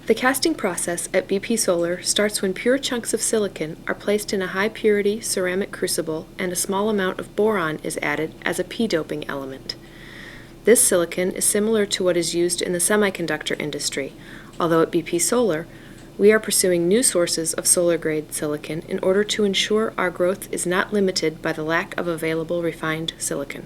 The casting process at BP Solar starts when pure chunks of silicon are placed in a high-purity ceramic crucible and a small amount of boron is added as a p-doping element. This silicon is similar to what is used in the semiconductor industry, although at BP Solar, we are pursuing new sources of solar-grade silicon in order to ensure our growth is not limited by the lack of available refined silicon.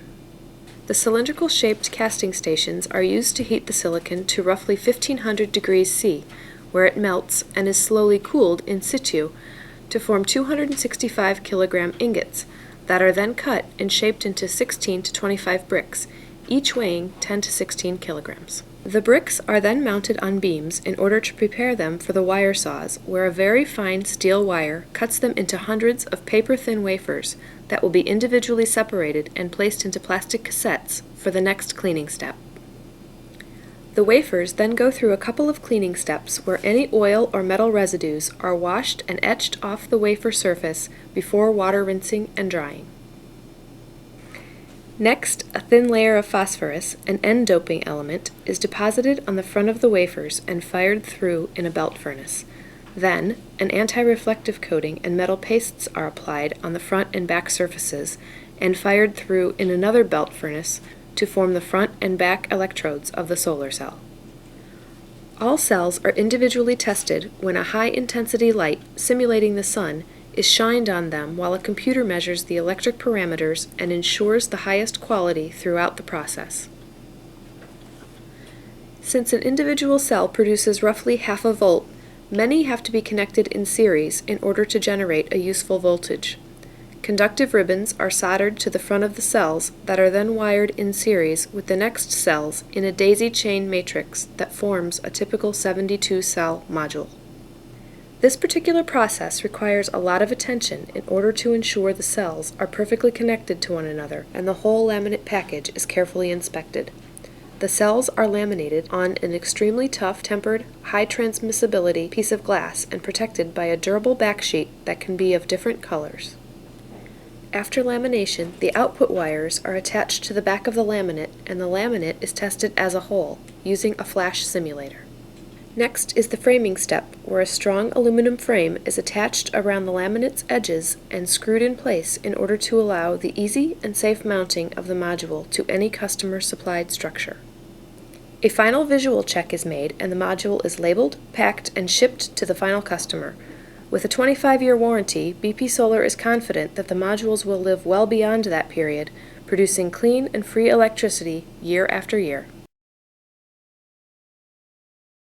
The cylindrical-shaped casting stations are used to heat the silicon to roughly 1500 degrees C, where it melts and is slowly cooled in situ to form 265 kilogram ingots that are then cut and shaped into 16 to 25 bricks, each weighing 10 to 16 kilograms. The bricks are then mounted on beams in order to prepare them for the wire saws, where a very fine steel wire cuts them into hundreds of paper-thin wafers that will be individually separated and placed into plastic cassettes for the next cleaning step. The wafers then go through a couple of cleaning steps where any oil or metal residues are washed and etched off the wafer surface before water rinsing and drying. Next, a thin layer of phosphorus, an N-doping element, is deposited on the front of the wafers and fired through in a belt furnace. Then, an anti-reflective coating and metal pastes are applied on the front and back surfaces and fired through in another belt furnace to form the front and back electrodes of the solar cell. All cells are individually tested when a high-intensity light simulating the sun is shined on them while a computer measures the electric parameters and ensures the highest quality throughout the process. Since an individual cell produces roughly half a volt, many have to be connected in series in order to generate a useful voltage. Conductive ribbons are soldered to the front of the cells that are then wired in series with the next cells in a daisy chain matrix that forms a typical 72-cell module. This particular process requires a lot of attention in order to ensure the cells are perfectly connected to one another and the whole laminate package is carefully inspected. The cells are laminated on an extremely tough, tempered, high transmissibility piece of glass and protected by a durable backsheet that can be of different colors. After lamination, the output wires are attached to the back of the laminate and the laminate is tested as a whole using a flash simulator. Next is the framing step, where a strong aluminum frame is attached around the laminate's edges and screwed in place in order to allow the easy and safe mounting of the module to any customer-supplied structure. A final visual check is made and the module is labeled, packed, and shipped to the final customer. With a 25-year warranty, BP Solar is confident that the modules will live well beyond that period, producing clean and free electricity year after year.